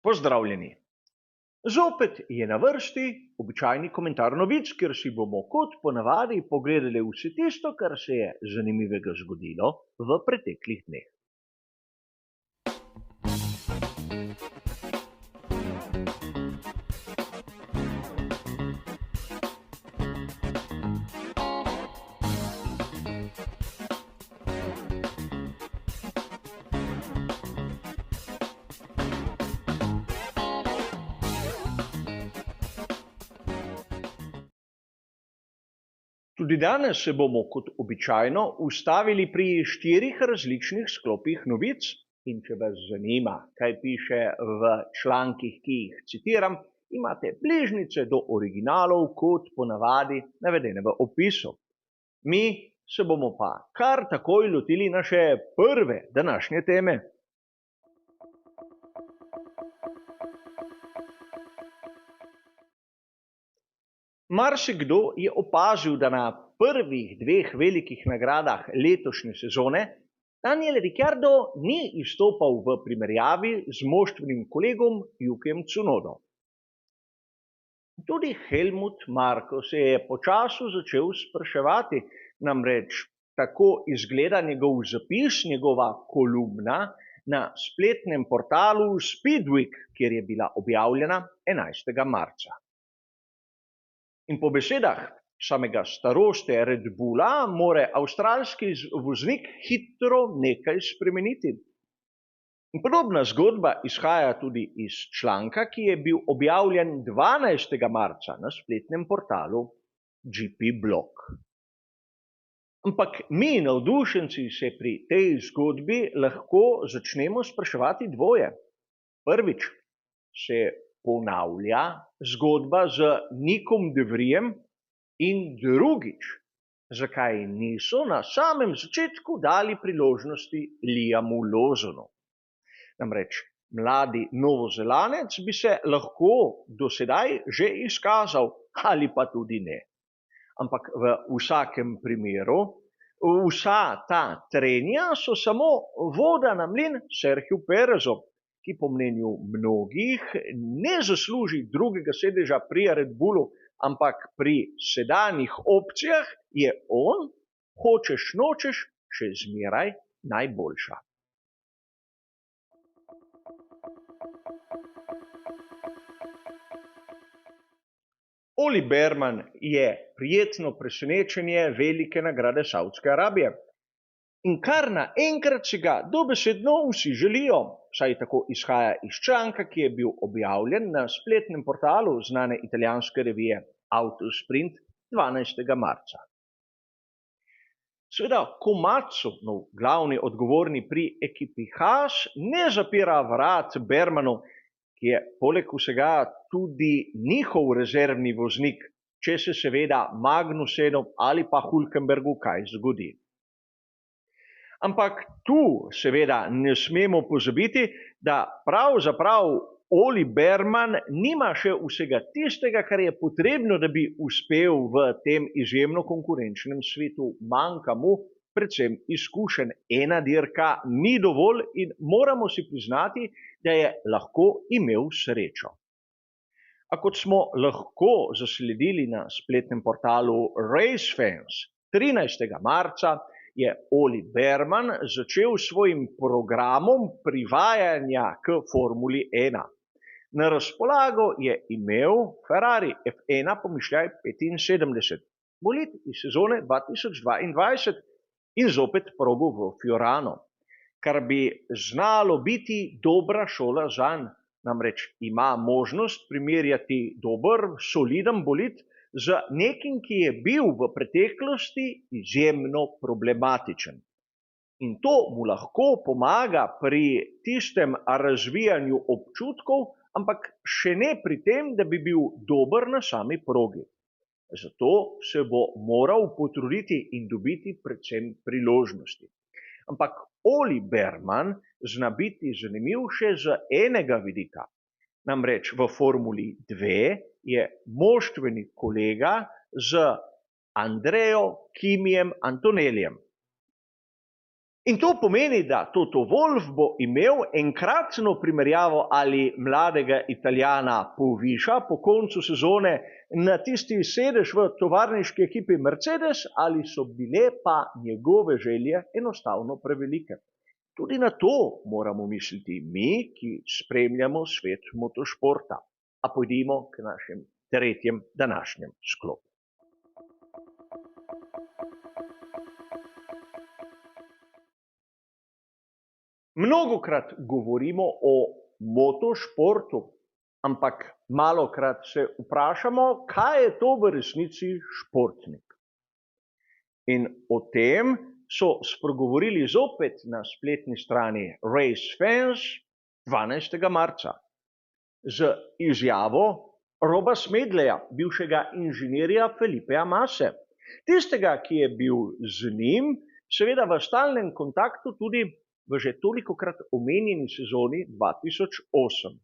Pozdravljeni. Zopet je na vrsti običajni komentar novic, kjer si bomo kot ponavadi pogledali vse tisto, kar se je zanimivega zgodilo v preteklih dneh. Tudi danes se bomo kot običajno ustavili pri 4 različnih sklopih novic in če vas zanima, kaj piše v člankih, ki jih citiram, imate bližnjice do originalov kot ponavadi navedene v opisu. Mi se bomo pa kar takoj lotili naše prve današnje teme. Marsikdo je opazil, da na prvih 2 velikih nagradah letošnje sezone Daniel Ricciardo ni izstopal v primerjavi z moštvenim kolegom Yukijem Tsunodo. Tudi Helmut Marko se je počasi začel spraševati, namreč tako izgleda njegov zapis, njegova kolumna na spletnem portalu Speedweek, kjer je bila objavljena 11. marca. In po besedah samega staroste Red Bulla mora avstralski voznik hitro nekaj spremeniti. In podobna zgodba izhaja tudi iz članka, ki je bil objavljen 12. marca na spletnem portalu GP Blog. Ampak mi, navdušenci, se pri tej zgodbi lahko začnemo spraševati dvoje. Prvič, se ponavlja zgodba z Nickom de Vrijem in drugič, zakaj niso na samem začetku dali priložnosti Liamu Lawsonu. Namreč mladi Novozelandec bi se lahko do sedaj že izkazal ali pa tudi ne. Ampak v vsakem primeru, vsa ta trenja so samo voda na mlin Sergiju Perezu, ki po mnenju mnogih ne zasluži drugega sedeža pri Red Bullu, ampak pri sedanjih opcijah je on, hočeš nočeš, še zmeraj najboljša. Oli Berman je prijetno presenečenje velike nagrade Savdske Arabije. In kar naenkrat si ga dobesedno vsi želijo, saj tako izhaja iz članka, ki je bil objavljen na spletnem portalu znane italijanske revije Autosprint 12. marca. Seveda Komatsu, glavni odgovorni pri ekipi Haas, ne zapira vrat Bermanu, ki je poleg vsega tudi njihov rezervni voznik, če se seveda Magnusenu ali pa Hülkenbergu kaj zgodi. Ampak tu seveda ne smemo pozabiti, da pravzaprav Oli Berman nima še vsega tistega, kar je potrebno, da bi uspel v tem izjemno konkurenčnem svetu. Manjka mu predvsem izkušenj. Ena dirka ni dovolj in moramo si priznati, da je lahko imel srečo. A kot smo lahko zasledili na spletnem portalu RaceFans 13. marca, je Oli Berman začel s svojim programom privajanja k Formuli 1. Na razpolago je imel Ferrari F1 pomišljaj 75, bolid iz sezone 2022 in zopet probo v Fiorano, kar bi znalo biti dobra šola zanj. Namreč ima možnost primerjati dober, soliden bolid z nekim, ki je bil v preteklosti izjemno problematičen. In to mu lahko pomaga pri tistem razvijanju občutkov, ampak še ne pri tem, da bi bil dober na sami progi. Zato se bo moral potruditi in dobiti predvsem priložnosti. Ampak Oli Berman zna biti zanimiv še z enega vidika. Namreč v Formuli 2 je moštveni kolega z Andrejo Kimijem Antonellijem. In to pomeni, da Toto Wolff bo imel enkratno primerjavo, ali mladega Italijana poviša po koncu sezone na tisti sedež v tovarniški ekipi Mercedes, ali so bile pa njegove želje enostavno prevelike. Tudi na to moramo misliti mi, ki spremljamo svet motošporta. A pojdimo k našem tretjem današnjem sklopu. Mnogokrat govorimo o motošportu, ampak malokrat se vprašamo, kaj je to v resnici športnik. In o tem so spregovorili zopet na spletni strani Race Fans 12. marca z izjavo Roba Smedleja, bivšega inženirja Felipeja Masse, tistega, ki je bil z njim seveda v stalnem kontaktu tudi v že tolikokrat omenjeni sezoni 2008.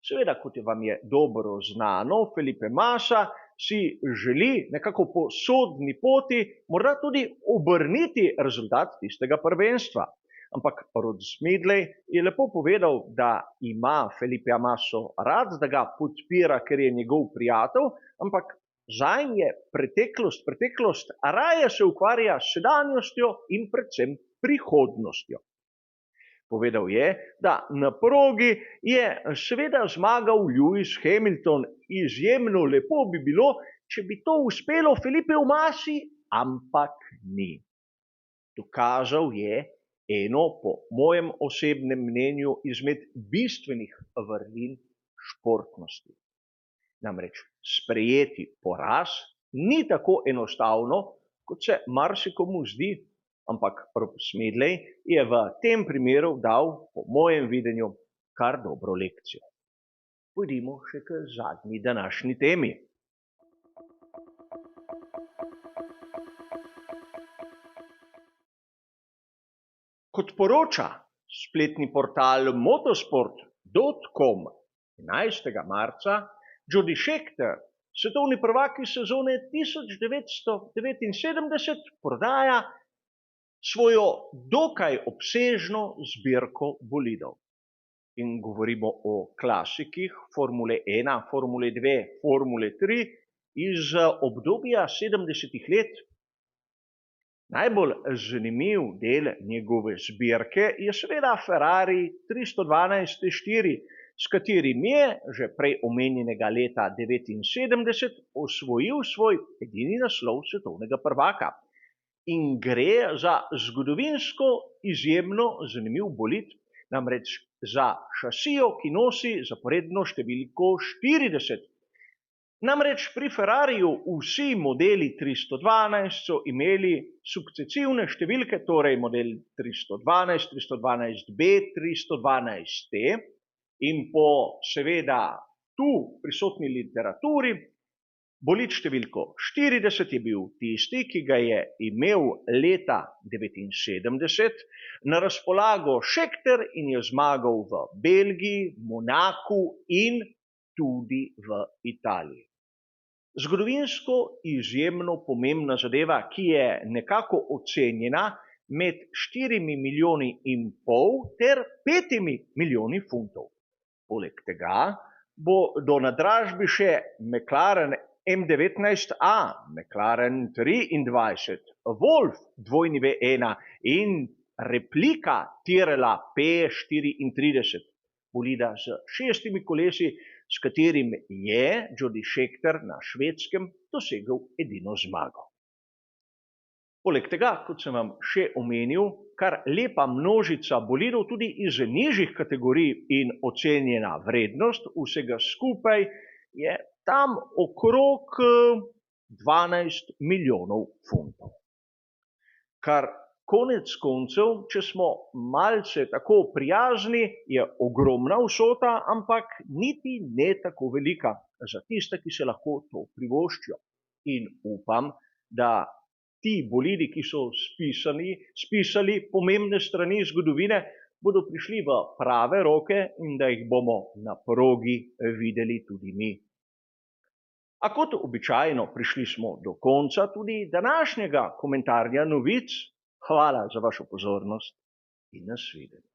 Seveda, kot vam je dobro znano, Felipe Massa si želi nekako po sodni poti morda tudi obrniti rezultat tistega prvenstva. Ampak Rod Smedlej je lepo povedal, da ima Felipeja Masso rad, da ga podpira, ker je njegov prijatelj, ampak zanj je preteklost, raje se ukvarja s sedanjostjo in predvsem prihodnostjo. Povedal je, da na progi je seveda zmagal Lewis Hamilton. Izjemno lepo bi bilo, če bi to uspelo Felipeju Massi, ampak ni. Dokazal je eno, po mojem osebnem mnenju, izmed bistvenih vrlin športnosti. Namreč sprejeti poraz ni tako enostavno, kot se marsikomu zdi, ampak Rob Smedlej je v tem primeru dal, po mojem videnju, kar dobro lekcijo. Pojdimo še k zadnji današnji temi. Kot poroča spletni portal motorsport.com 11. marca, Jody Scheckter, svetovni prvak iz sezone 1979, prodaja svojo dokaj obsežno zbirko bolidov. In govorimo o klasikih Formule 1, Formule 2, Formule 3 iz obdobja 70. let. Najbolj zanimiv del njegove zbirke je seveda Ferrari 312 T4, s katerim je že prej omenjenega leta 1979 osvojil svoj edini naslov svetovnega prvaka. In gre za zgodovinsko izjemno zanimiv bolid, namreč za šasijo, ki nosi zaporedno številko 40. Namreč pri Ferrariju vsi modeli 312 so imeli sukcesivne številke, torej model 312, 312B, 312T, in po seveda tu prisotni literaturi bolid številko 40 je bil tisti, ki ga je imel leta 1979 na razpolago Scheckter in je zmagal v Belgiji, Monaku in tudi v Italiji. Zgodovinsko izjemno pomembna zadeva, ki je nekako ocenjena med 4,5 milijoni ter 5 milijoni funtov. Poleg tega bodo na dražbi še McLaren M19A, McLaren 23, Wolf W1 in replika Tyrrella P34, bolida s 6 kolesi, s katerim je Jody Scheckter na Švedskem dosegel edino zmago. Poleg tega, kot sem vam še omenil, kar lepa množica bolidov tudi iz nižjih kategorij in ocenjena vrednost vsega skupaj je tam okrog 12 milijonov funtov. Kar konec koncev, če smo malce tako prijazni, je ogromna vsota, ampak niti ne tako velika za tiste, ki se lahko to privoščijo. In upam, da ti bolidi, ki so spisali pomembne strani zgodovine, bodo prišli v prave roke in da jih bomo na progi videli tudi mi. A kot običajno prišli smo do konca tudi današnjega komentarja novic. Hvala za vašo pozornost in nasvidenje.